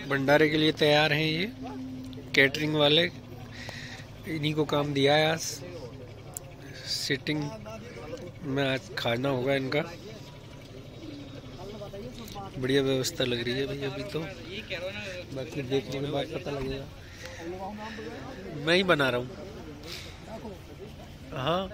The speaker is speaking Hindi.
भंडारे के लिए तैयार हैं ये कैटरिंग वाले। इन्हीं को काम दिया है आज। सिटिंग में आज खाना होगा इनका। बढ़िया व्यवस्था लग रही है भाई अभी तो, बाकी देखने के बाद पता लगेगा। मैं ही बना रहा हूँ। हाँ